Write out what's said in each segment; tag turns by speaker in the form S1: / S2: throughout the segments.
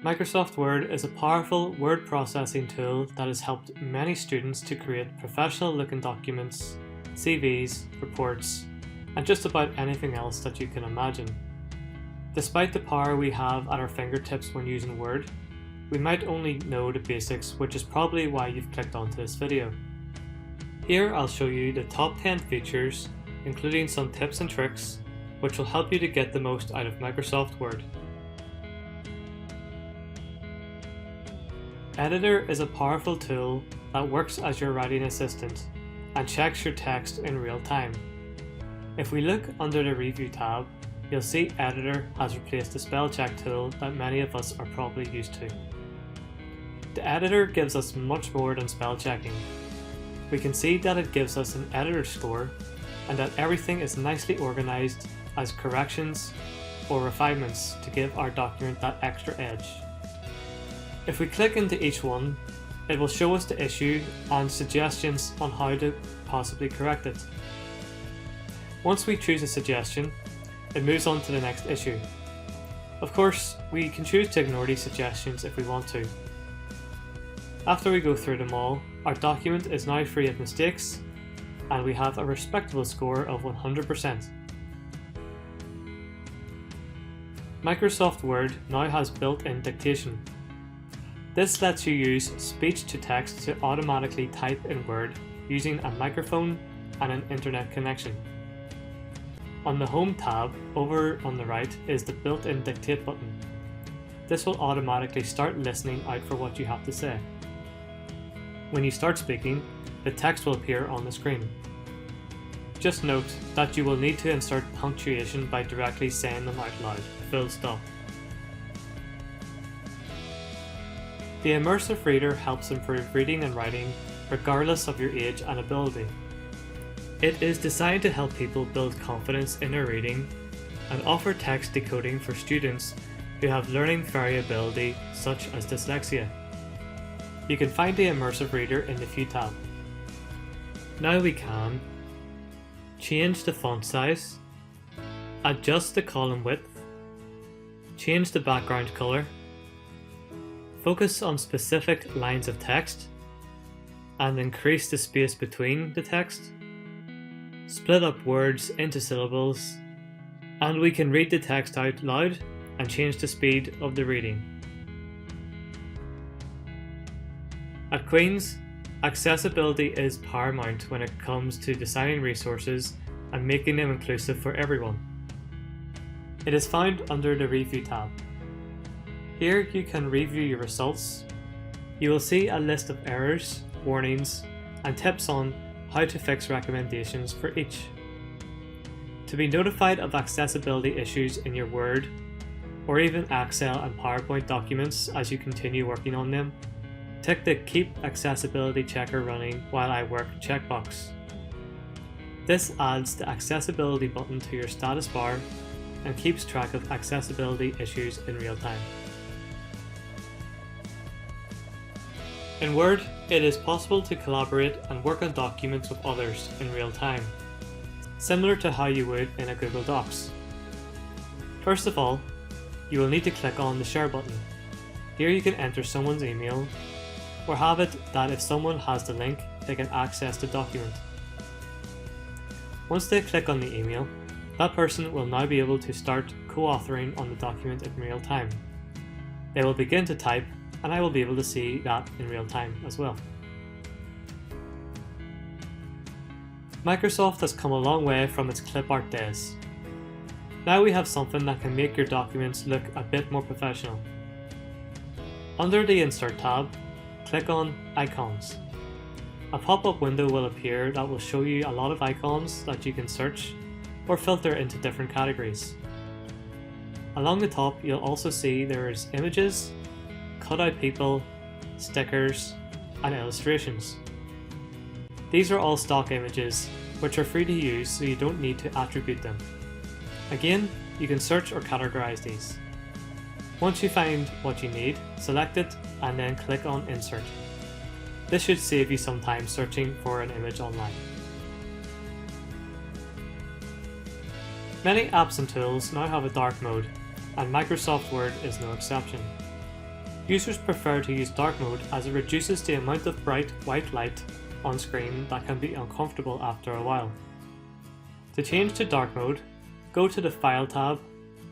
S1: Microsoft Word is a powerful word processing tool that has helped many students to create professional-looking documents, CVs, reports, and just about anything else that you can imagine. Despite the power we have at our fingertips when using Word, we might only know the basics, which is probably why you've clicked onto this video. Here I'll show you the top 10 features, including some tips and tricks, which will help you to get the most out of Microsoft Word. Editor is a powerful tool that works as your writing assistant and checks your text in real time. If we look under the Review tab, you'll see Editor has replaced the spell check tool that many of us are probably used to. The Editor gives us much more than spell checking. We can see that it gives us an editor score and that everything is nicely organized as corrections or refinements to give our document that extra edge. If we click into each one, it will show us the issue and suggestions on how to possibly correct it. Once we choose a suggestion, it moves on to the next issue. Of course, we can choose to ignore these suggestions if we want to. After we go through them all, our document is now free of mistakes, and we have a respectable score of 100%. Microsoft Word now has built-in dictation. This lets you use speech-to-text to automatically type in Word using a microphone and an internet connection. On the Home tab, over on the right, is the built-in Dictate button. This will automatically start listening out for what you have to say. When you start speaking, the text will appear on the screen. Just note that you will need to insert punctuation by directly saying them out loud, full stop. The Immersive Reader helps improve reading and writing regardless of your age and ability. It is designed to help people build confidence in their reading and offer text decoding for students who have learning variability such as dyslexia. You can find the Immersive Reader in the View tab. Now we can change the font size, adjust the column width, change the background color, focus on specific lines of text, and increase the space between the text, split up words into syllables, and we can read the text out loud and change the speed of the reading. At Queen's, accessibility is paramount when it comes to designing resources and making them inclusive for everyone. It is found under the Review tab. Here you can review your results. You will see a list of errors, warnings, and tips on how to fix recommendations for each. To be notified of accessibility issues in your Word, or even Excel and PowerPoint documents as you continue working on them, tick the Keep Accessibility Checker Running While I Work checkbox. This adds the accessibility button to your status bar and keeps track of accessibility issues in real time. In Word, it is possible to collaborate and work on documents with others in real time, similar to how you would in a Google Docs. First of all, you will need to click on the Share button. Here you can enter someone's email, or have it that if someone has the link, they can access the document. Once they click on the email, that person will now be able to start co-authoring on the document in real time. They will begin to type, and I will be able to see that in real time as well. Microsoft has come a long way from its clip art days. Now we have something that can make your documents look a bit more professional. Under the Insert tab, click on Icons. A pop-up window will appear that will show you a lot of icons that you can search or filter into different categories. Along the top, you'll also see there is images, cutout people, stickers, and illustrations. These are all stock images, which are free to use, so you don't need to attribute them. Again, you can search or categorize these. Once you find what you need, select it and then click on Insert. This should save you some time searching for an image online. Many apps and tools now have a dark mode, and Microsoft Word is no exception. Users prefer to use dark mode as it reduces the amount of bright white light on screen that can be uncomfortable after a while. To change to dark mode, go to the File tab,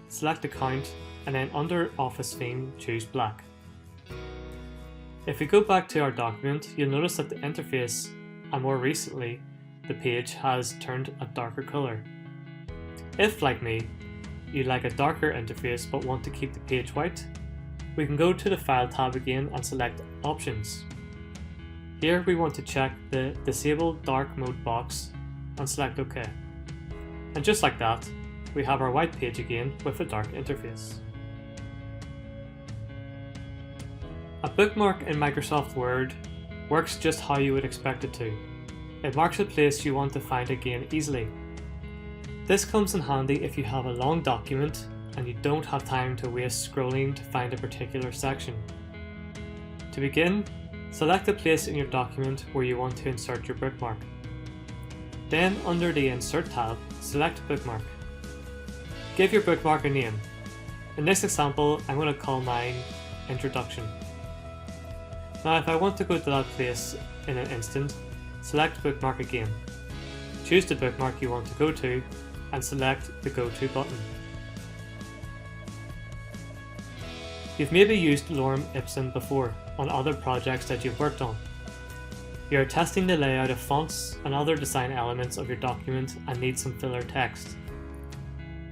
S1: select Account, and then under Office Theme choose Black. If we go back to our document, you'll notice that the interface, and more recently, the page has turned a darker colour. If, like me, you like a darker interface but want to keep the page white, we can go to the File tab again and select Options. Here we want to check the Disable Dark Mode box and select OK. And just like that, we have our white page again with a dark interface. A bookmark in Microsoft Word works just how you would expect it to. It marks a place you want to find again easily. This comes in handy if you have a long document and you don't have time to waste scrolling to find a particular section. To begin, select a place in your document where you want to insert your bookmark. Then under the Insert tab, select Bookmark. Give your bookmark a name. In this example, I'm going to call mine Introduction. Now if I want to go to that place in an instant, select Bookmark again. Choose the bookmark you want to go to and select the Go To button. You've maybe used Lorem Ipsum before on other projects that you've worked on. You're testing the layout of fonts and other design elements of your document and need some filler text.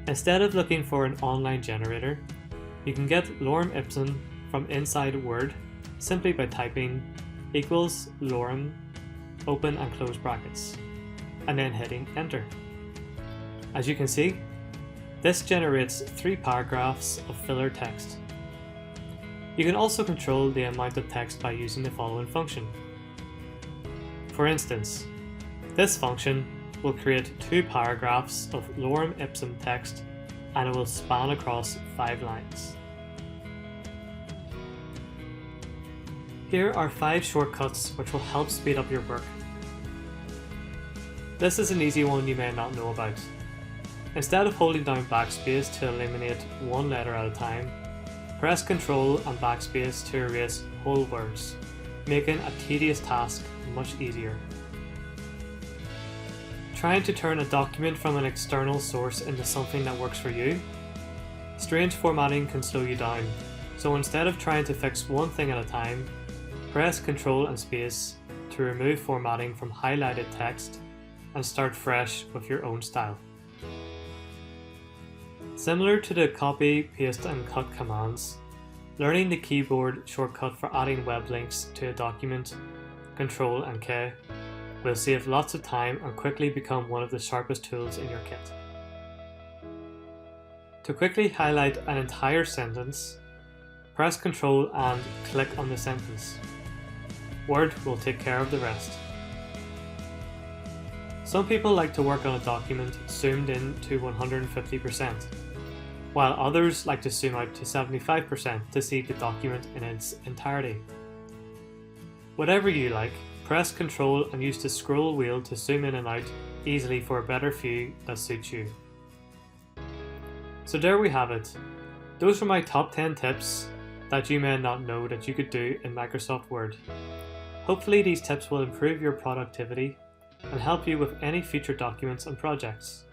S1: Instead of looking for an online generator, you can get Lorem Ipsum from inside Word simply by typing equals lorem, open and close brackets, and then hitting enter. As you can see, this generates 3 paragraphs of filler text. You can also control the amount of text by using the following function. For instance, this function will create 2 paragraphs of Lorem Ipsum text and it will span across 5 lines. Here are 5 shortcuts which will help speed up your work. This is an easy one you may not know about. Instead of holding down backspace to eliminate one letter at a time, press Ctrl and backspace to erase whole words, making a tedious task much easier. Trying to turn a document from an external source into something that works for you? Strange formatting can slow you down, so instead of trying to fix one thing at a time, press Ctrl and space to remove formatting from highlighted text and start fresh with your own style. Similar to the copy, paste and cut commands, learning the keyboard shortcut for adding web links to a document, Ctrl and K, will save lots of time and quickly become one of the sharpest tools in your kit. To quickly highlight an entire sentence, press Ctrl and click on the sentence. Word will take care of the rest. Some people like to work on a document zoomed in to 150%, while others like to zoom out to 75% to see the document in its entirety. Whatever you like, press Ctrl and use the scroll wheel to zoom in and out easily for a better view that suits you. So there we have it. Those were my top 10 tips that you may not know that you could do in Microsoft Word. Hopefully these tips will improve your productivity and help you with any future documents and projects.